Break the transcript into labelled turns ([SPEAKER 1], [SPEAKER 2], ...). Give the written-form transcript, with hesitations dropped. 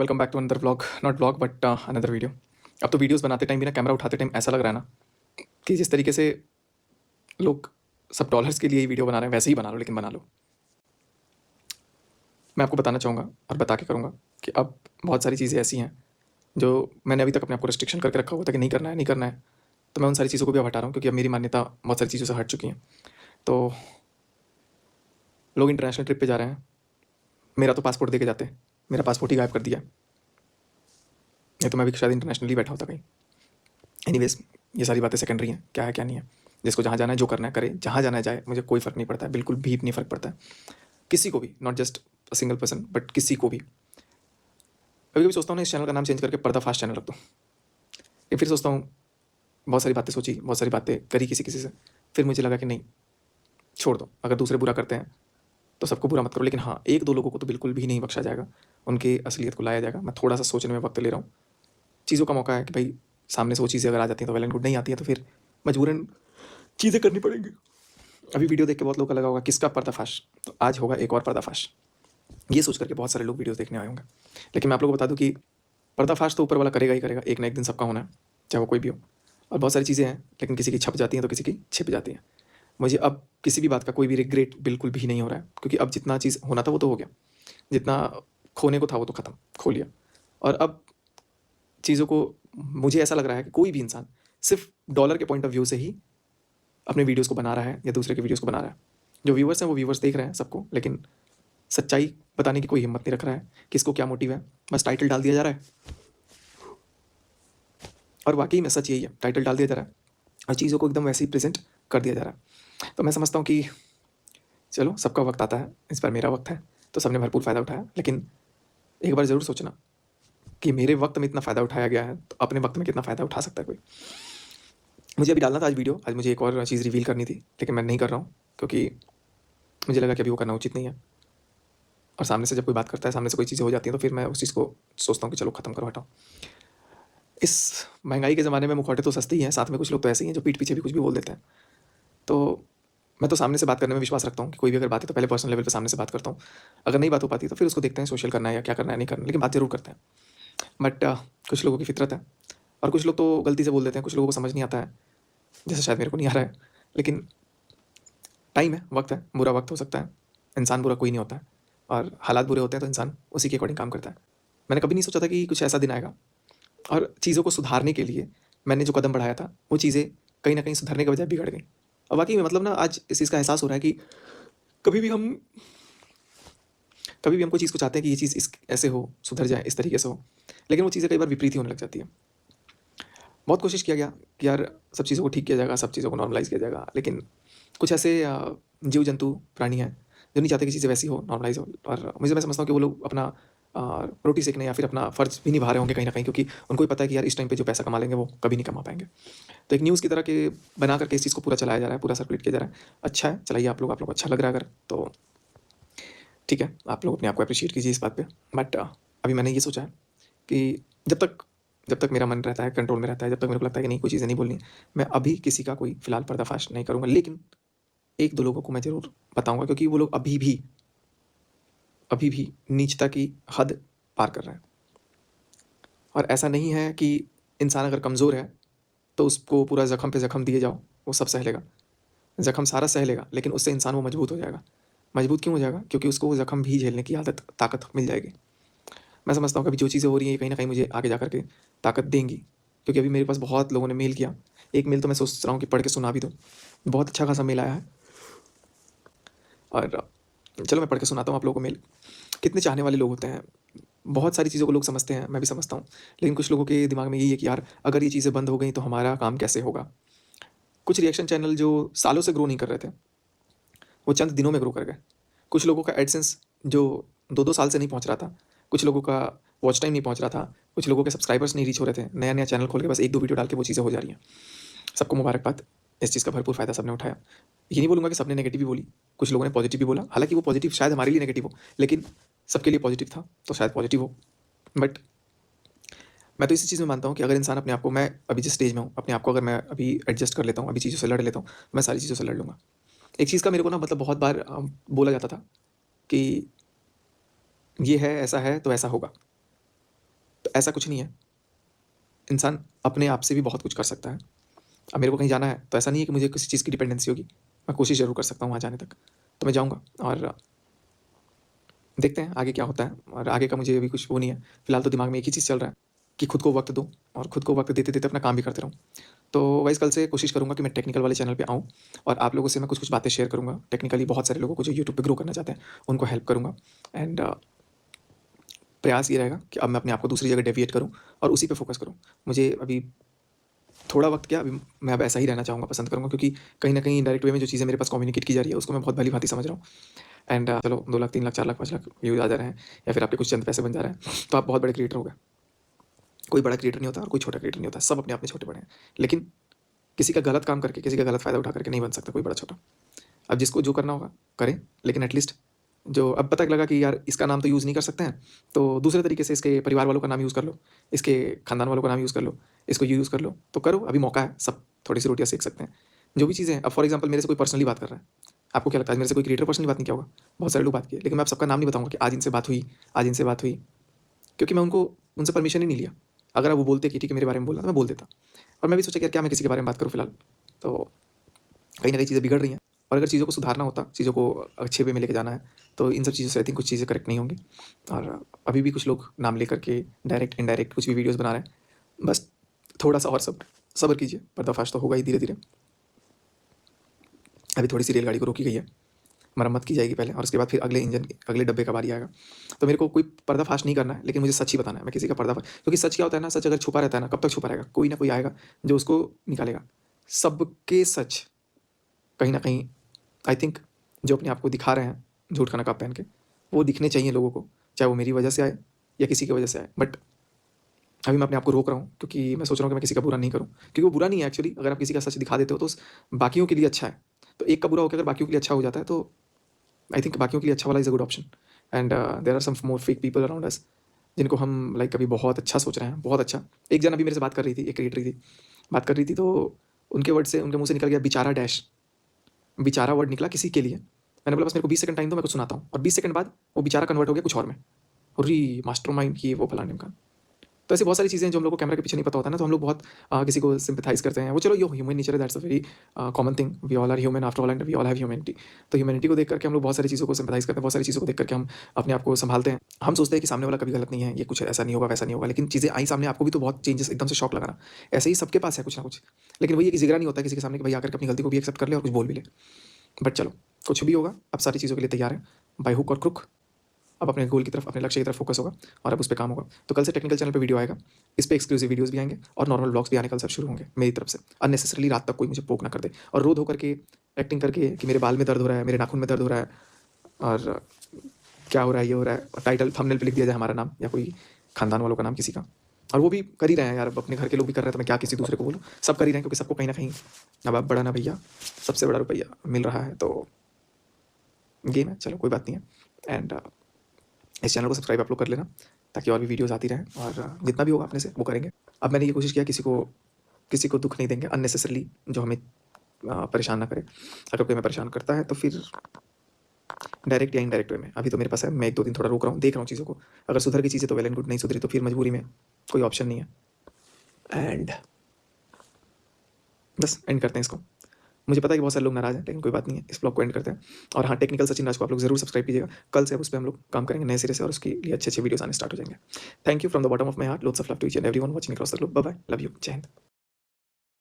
[SPEAKER 1] Welcome back to another vlog, not vlog but another video. अब तो videos बनाते time भी ना, कैमरा उठाते टाइम ऐसा लग रहा है ना कि जिस तरीके से लोग सब डॉलर्स के लिए ही वीडियो बना रहे हैं वैसे ही बना लो, लेकिन बना लो। मैं आपको बताना चाहूँगा और बता के करूँगा कि अब बहुत सारी चीज़ें ऐसी हैं जो मैंने अभी तक अपने आप को रिस्ट्रिक्शन करके रखा हुआ था कि नहीं करना है, नहीं करना है। तो मैं उन सारी चीज़ों को भी अब हटा रहा हूँ क्योंकि अब मेरी मान्यता बहुत सारी चीज़ों से हट चुकी हैं। तो लोग इंटरनेशनल ट्रिप पे जा रहे हैं, मेरा तो पासपोर्ट दे के जाते हैं, मेरा पासपोर्ट ही गायब कर दिया। नहीं तो मैं भी शायद इंटरनेशनली बैठा होता कहीं। एनीवेज, ये सारी बातें सेकेंडरी हैं, क्या है क्या नहीं है। जिसको जहाँ जाना है, जो करना है करे, जहाँ जाना है जाए, मुझे कोई फ़र्क नहीं पड़ता है, बिल्कुल भी नहीं फ़र्क पड़ता है किसी को भी, not just a single person but किसी को भी। कभी कभी सोचता हूँ ना इस चैनल का नाम चेंज करके पर्दाफाश चैनल रख दूँ। या फिर सोचता हूँ, बहुत सारी बातें सोची, बहुत सारी बातें करी किसी किसी से, फिर मुझे लगा कि नहीं, छोड़ दो। अगर दूसरे बुरा करते हैं तो सबको बुरा मत करो, लेकिन हाँ, एक दो लोगों को तो बिल्कुल भी नहीं बख्शा जाएगा, उनकी असलियत को लाया जाएगा। मैं थोड़ा सा सोचने में वक्त ले रहा हूँ, चीज़ों का मौका है कि भाई सामने से वो चीज़ें अगर आ जाती हैं तो वेल एंड गुड, नहीं आती है तो फिर मजबूरन चीज़ें करनी पड़ेंगी। अभी वीडियो देख के बहुत लोगों का लगा होगा किसका पर्दाफाश, तो आज होगा एक और पर्दाफाश। ये सोच करके बहुत सारे लोग वीडियोस देखने आए होंगे, लेकिन मैं आप लोगों को बता दूं कि पर्दाफाश तो ऊपर वाला करेगा ही करेगा, एक ना एक दिन सबका होना है, चाहे वो कोई भी हो। और बहुत सारी चीज़ें हैं, लेकिन किसी की छप जाती हैं तो किसी की छिप जाती हैं। मुझे अब किसी भी बात का कोई भी रिग्रेट बिल्कुल भी नहीं हो रहा है, क्योंकि अब जितना चीज़ होना था वो तो हो गया, जितना खोने को था वो तो ख़त्म, खो लिया। और अब चीज़ों को, मुझे ऐसा लग रहा है कि कोई भी इंसान सिर्फ डॉलर के पॉइंट ऑफ व्यू से ही अपने वीडियोस को बना रहा है या दूसरे के वीडियोस को बना रहा है। जो व्यूवर्स हैं वो व्यूवर्स देख रहे हैं सबको, लेकिन सच्चाई बताने की कोई हिम्मत नहीं रख रहा है, किसको क्या मोटिव है, बस टाइटल डाल दिया जा रहा है। और वाकई में सच यही है, टाइटल डाल दिया जा रहा है और चीज़ों को एकदम वैसे ही प्रेजेंट कर दिया जा रहा है। तो मैं समझता हूँ कि चलो, सबका वक्त आता है, इस बार मेरा वक्त है, तो सबने भरपूर फ़ायदा उठाया। लेकिन एक बार ज़रूर सोचना कि मेरे वक्त में इतना फ़ायदा उठाया गया है, तो अपने वक्त में कितना फ़ायदा उठा सकता है कोई। मुझे अभी डालना था आज वीडियो, आज मुझे एक और चीज़ रिवील करनी थी, लेकिन मैं नहीं कर रहा हूँ क्योंकि मुझे लगा कि अभी वो करना उचित नहीं है। और सामने से जब कोई बात करता है, सामने से कोई चीज़ें हो जाती हैं, तो फिर मैं उस चीज़ को सोचता हूँ कि चलो ख़त्म करो, हटाओ। इस महंगाई के ज़माने में मुखौटे तो सस्ते ही हैं, साथ में कुछ लोग तो ऐसे ही हैं जो पीठ पीछे भी कुछ भी बोल देते हैं। तो मैं तो सामने से बात करने में विश्वास रखता हूँ कि कोई भी अगर बात है तो पहले पर्सनल लेवल पे सामने से बात करता हूँ। अगर नहीं बात हो पाती तो फिर उसको देखते हैं सोशल करना है या क्या करना है, नहीं करना, लेकिन बात ज़रूर करते हैं। बट कुछ लोगों की फितरत है, और कुछ लोग तो गलती से बोल देते हैं, कुछ लोगों को समझ नहीं आता है, जैसे शायद मेरे को नहीं आ रहा है। लेकिन टाइम है, वक्त है, बुरा वक्त हो सकता है, इंसान बुरा कोई नहीं होता है, और हालात बुरे होते हैं तो इंसान उसी के अकॉर्डिंग काम करता है। मैंने कभी नहीं सोचा था कि कुछ ऐसा दिन आएगा, और चीज़ों को सुधारने के लिए मैंने जो कदम बढ़ाया था वो चीज़ें कहीं ना कहीं सुधरने के बजाय बिगड़ गई। और वाकई में मतलब ना, आज इस चीज़ का एहसास हो रहा है कि कभी भी हम कभी भी हम कोई चीज़ को चाहते हैं कि ये चीज़ इस ऐसे हो, सुधर जाए, इस तरीके से हो, लेकिन वो चीज़ें कई बार विपरीत ही होने लग जाती है। बहुत कोशिश किया गया कि यार सब चीज़ों को ठीक किया जाएगा, सब चीज़ों को नॉर्मलाइज़ किया जाएगा, लेकिन कुछ ऐसे जीव जंतु प्राणी हैं जो नहीं चाहते कि चीज़ें वैसी हो, नॉर्मलाइज़ हो। और मैं समझता हूँ कि वो लोग अपना रोटी सेकने या फिर अपना फ़र्ज़ भी निभा रहे होंगे कहीं न कहीं, क्योंकि उनको भी पता है कि यार इस टाइम पे जो पैसा कमा लेंगे वो कभी नहीं कमा पाएँगे। तो एक न्यूज़ की तरह के बना करके इस चीज़ को पूरा चलाया जा रहा है, पूरा सर्कुलेट किया जा रहा है। अच्छा है, चलाइए आप लोगों को अच्छा लग रहा है अगर, तो ठीक है, आप लोग अपने आप को एप्रिशिएट कीजिए इस बात पे। बट अभी मैंने ये सोचा है कि जब तक मेरा मन रहता है, कंट्रोल में रहता है, जब तक मेरे को लगता है कि नहीं, कोई चीज़ें नहीं बोलनी है, मैं अभी किसी का कोई फ़िलहाल पर्दाफ़ाश नहीं करूँगा। लेकिन 1-2 लोगों को मैं ज़रूर बताऊँगा, क्योंकि वो लोग अभी भी नीचता की हद पार कर रहे हैं। और ऐसा नहीं है कि इंसान अगर कमज़ोर है, तो उसको पूरा ज़ख्म पे ज़ख्म दिए जाओ, वो सब सह लेगा। ज़ख्म सारा सह लेगा, लेकिन उससे इंसान वो मजबूत हो जाएगा। मजबूत क्यों हो जाएगा? क्योंकि उसको वो ज़ख्म भी झेलने की ताकत मिल जाएगी। मैं समझता हूँ कि अभी जो चीज़ें हो रही हैं, ये कहीं न कहीं मुझे आगे जा कर के ताकत देंगी, क्योंकि अभी मेरे पास बहुत लोगों ने मेल किया। एक मेल तो मैं सोच रहा हूँ कि पढ़ के सुना भी दूँ। बहुत अच्छा खासा मेल आया है, और चलो मैं पढ़ के सुनाता हूँ आप लोगों को मेल। कितने चाहने वाले लोग होते हैं, बहुत सारी चीज़ों को लोग समझते हैं, मैं भी समझता हूँ। लेकिन कुछ लोगों के दिमाग में यही है कि यार अगर ये चीज़ें बंद हो गई तो हमारा काम कैसे होगा? कुछ रिएक्शन चैनल जो सालों से ग्रो नहीं कर रहे थे, वो चंद दिनों में ग्रो कर गए। कुछ लोगों का एडसेंस जो 2-2 साल से नहीं पहुँच रहा था, कुछ लोगों का वॉच टाइम नहीं पहुँच रहा था, कुछ लोगों के सब्सक्राइबर्स नहीं रीच हो रहे थे, नया-नया चैनल खोल के बस 1-2 वीडियो डाल के वो चीज़ें हो जा रही हैं। सबको मुबारकबाद, इस चीज़ का भरपूर फ़ायदा सबने उठाया। ये नहीं बोलूँगा कि सबने नेगेटिव भी बोली, कुछ लोगों ने पॉजिटिव भी बोला, हालाँकि वो पॉजिटिव शायद हमारे लिए नेगेटिव हो, लेकिन सबके लिए पॉजिटिव था, तो शायद पॉजिटिव हो। बट मैं तो इसी चीज़ में मानता हूँ कि अगर इंसान अपने आप को, मैं अभी जिस स्टेज में हूँ, अपने आप को अगर मैं अभी एडजस्ट कर लेता हूँ, अभी चीज़ों से लड़ लेता हूँ, तो मैं सारी चीज़ों से लड़ लूँगा। एक चीज़ का मेरे को ना मतलब बहुत बार बोला जाता था कि ये है, ऐसा है तो ऐसा होगा। तो ऐसा कुछ नहीं है, इंसान अपने आप से भी बहुत कुछ कर सकता है। अब मेरे को कहीं जाना है तो ऐसा नहीं है कि मुझे किसी चीज़ की डिपेंडेंसी होगी, मैं कोशिश ज़रूर कर सकता हूँ वहाँ जाने तक, तो मैं जाऊँगा और देखते हैं आगे क्या होता है। और आगे का मुझे अभी कुछ वो नहीं है, फिलहाल तो दिमाग में एक ही चीज़ चल रहा है कि खुद को वक्त दूँ और खुद को वक्त देते देते अपना काम भी करते रहूँ। तो वाइस कल से कोशिश करूँगा कि मैं टेक्निकल वाले चैनल पे आऊँ और आप लोगों से मैं कुछ कुछ बातें शेयर करूँगा। टेक्निकली बहुत सारे लोगों को जो यूट्यूब पे ग्रो करना चाहते हैं उनको हेल्प करूँगा। एंड प्रयास ये रहेगा कि अब मैं अपने आप को दूसरी जगह डेविएट करूँ और उसी पे फोकस करूँ। मुझे अभी थोड़ा वक्त क्या, अभी मैं अब ऐसा ही रहना चाहूँगा, पसंद करूँगा, क्योंकि कहीं न कहीं इनडायरेक्ट वे में जो चीज़ें मेरे पास कम्युनिकेट की जा रही है उसको मैं बहुत भली-भाँति समझ रहा हूँ। एंड चलो 2 लाख, 3 लाख, 4 लाख, 5 लाख व्यूज़ आ जा रहे हैं या फिर आपके कुछ चंद पैसे बन जा रहे हैं, तो आप बहुत बड़े क्रिएटर हो गए। कोई बड़ा क्रिएटर नहीं होता और कोई छोटा क्रिएटर नहीं होता, सब अपने आप में छोटे-बड़े हैं। लेकिन किसी का गलत काम करके, किसी का गलत फ़ायदा उठा करके नहीं बन सकता कोई बड़ा-छोटा। अब जिसको जो करना होगा करें, लेकिन एटलीस्ट जो अब पता लगा कि यार इसका नाम तो यूज़ नहीं कर सकते हैं, तो दूसरे तरीके से इसके परिवार वालों का नाम यूज़ कर लो, इसके खानदान वालों का नाम यूज़ कर लो, इसको यूज़ कर लो, तो करो, अभी मौका है, सब थोड़ी-सी रोटियाँ सेक सकते हैं। जो भी चीज़ें हैं, अब फॉर एग्ज़ाम्पल मेरे से कोई पर्सनली बात कर रहा है, आपको क्या लगता है मेरे से कोई क्रिएटर पर्सनली बात नहीं किया होगा? बहुत सारे लोग बात किए, लेकिन मैं अब सबका नाम नहीं बताऊँगा कि आज इनसे बात हुई, आज इनसे बात हुई, क्योंकि मैं उनको उनसे परमिशन ही नहीं लिया। अगर वो बोलते कि ठीक है मेरे बारे में बोलना, तो मैं बोल देता। और मैं भी सोचा कि यार क्या मैं किसी के बारे में बात करूँ फिलहाल, तो कहीं न कहीं चीज़ें बिगड़ रही हैं और अगर चीज़ों को सुधारना होता, चीज़ों को अच्छे वे में लेके जाना है, तो इन सब चीज़ों से आई थिंक कुछ चीज़ें करेक्ट नहीं होंगी। और अभी भी कुछ लोग नाम लेकर के डायरेक्ट, इनडायरेक्ट कुछ भी वीडियोज़ बना रहे हैं। बस थोड़ा-सा और सब्र कीजिए, पर्दाफ़ाश तो होगा ही धीरे-धीरे। अभी थोड़ी-सी रेलगाड़ी को रोकी गई है, मरम्मत की जाएगी पहले और उसके बाद फिर अगले डब्बे का बारी आएगा। तो मेरे को कोई पर्दाफ़ाश नहीं करना है, लेकिन मुझे सच ही बताना है। मैं किसी का पर्दाफ़ाश, क्योंकि सच क्या होता है ना, सच अगर छुपा रहता है ना, कब तक छुपा रहेगा? कोई ना कोई आएगा जो उसको निकालेगा। सबके सच कहीं न कहीं आई थिंक जो अपने आप को दिखा रहे हैं झूठ का नकाब पहन के, वो दिखने चाहिए लोगों को, चाहे वो मेरी वजह से आए या किसी की वजह से आए। बट अभी मैं अपने आप को रोक रहा हूँ क्योंकि मैं सोच रहा हूँ कि मैं किसी का बुरा नहीं करूँ, क्योंकि वो बुरा नहीं है एक्चुअली। अगर आप किसी का सच दिखा देते हो तो बाकियों के लिए अच्छा है। तो एक का बुरा होकर अगर बाकियों के लिए अच्छा हो जाता है तो आई थिंक बाकियों के लिए अच्छा वाला is a good option. And there are some more fake people around us जिनको हम लाइक अभी बहुत अच्छा सोच रहे हैं, बहुत अच्छा। एक जन अभी मेरे से बात कर रही थी, एक क्रिएटर थी, बात कर रही थी, तो उनके वर्ड से, उनके मुँह से निकल गया बेचारा डैश, बेचारा वर्ड निकला किसी के लिए। मैंने बोला बस मेरे को 20 सेकंड टाइम दो, मैं कुछ सुनाता हूँ, और 20 सेकंड बाद वो बेचारा कन्वर्ट हो गया कुछ और में। अरे! मास्टरमाइंड ये वो फलाना-ढिमकाना। तो ऐसी बहुत सारी चीज़ें हैं जो हम लोग को कैमरा के पीछे नहीं पता होता है ना, तो हम लोग बहुत किसी को सिम्पैथाइज़ करते हैं। वो चलो, ये ह्यूमन नेचर है, that's a very common thing. We all are human after all and we all have humanity. तो ह्यूमैनिटी को देख करके हम लोग बहुत सारी चीज़ों को सिम्पैथाइज़ करते हैं, बहुत सारी चीज़ों को देख करके हम अपने आप को सँभालते हैं। हम सोचते हैं कि सामने वाला कभी गलत नहीं है, ये कुछ ऐसा नहीं होगा, वैसा नहीं होगा, लेकिन चीज़ें आई सामने, आपको भी तो बहुत चेंजेस एकदम से शॉक लगा ना। ऐसे ही सबके पास है कुछ ना कुछ। लेकिन वही है कि जिगरा नहीं होता है किसी के सामने कि भाई आकर के अपनी गलती को भी एक्सेप्ट कर ले और कुछ बोल भी ले। बट चलो, कुछ भी होगा, अब सारी चीज़ों के लिए तैयार हैं, बाय हुक और क्रुक। अब अपने गोल की तरफ, अपने लक्ष्य की तरफ फोकस होगा और अब उस पे काम होगा। तो कल से टेक्निकल चैनल पे वीडियो आएगा, इस पे एक्सक्लूसिव वीडियोज़ भी आएँगे और नॉर्मल व्लॉग्स भी आने कल से शुरू होंगे मेरी तरफ से। अननेसेसरीली रात तक कोई मुझे पोक ना कर दे और रो धो करके एक्टिंग करके कि मेरे बाल में दर्द हो रहा है, मेरे नाखून में दर्द हो रहा है और क्या हो रहा है, ये हो रहा है, और टाइटल थंबनेल पे लिख दिया जाए हमारा नाम या कोई खानदान वालों का नाम किसी का। और वो भी कर ही रहे हैं यार, अब अपने घर के लोग भी कर रहे हैं, तो मैं क्या किसी दूसरे को बोलूँ? सब कर ही रहे हैं क्योंकि सबको कहीं न कहीं ना बाप बड़ा ना भैया, सबसे बड़ा रुपया मिल रहा है, तो गेम है, चलो कोई बात नहीं है। एंड इस चैनल को सब्सक्राइब आप लोग कर लेना ताकि और भी वीडियोज़ आती रहें और जितना भी होगा अपने से वो करेंगे। अब मैंने ये कोशिश किया किसी को दुःख नहीं देंगे अननेसेसरीली, जो हमें परेशान ना करे। अगर कोई हमें परेशान करता है तो फिर डायरेक्ट या इनडायरेक्ट वे में, अभी तो मेरे पास है, मैं 1-2 दिन थोड़ा रोक रहा हूँ, देख रहा हूँ चीज़ों को। अगर सुधर गई चीज़ें तो वेल एंड गुड, नहीं सुधरी तो फिर मजबूरी में कोई ऑप्शन नहीं है। एंड बस एंड करते हैं इसको। मुझे पता है कि बहुत सारे लोग नाराज़ हैं, लेकिन कोई बात नहीं है, इस ब्लॉग को एंड करते हैं। और हाँ, टेक्निकल सचिन राज को आप लोग ज़रूर सब्सक्राइब कीजिएगा। कल से अब उस पे हम लोग काम करेंगे नए सिरे से और उसके लिए अच्छे-अच्छे वीडियोज़ आने स्टार्ट हो जाएँगे। Thank you from the bottom of my heart, loads of love to each and everyone watching across the globe. Bye bye, love you, जय हिंद।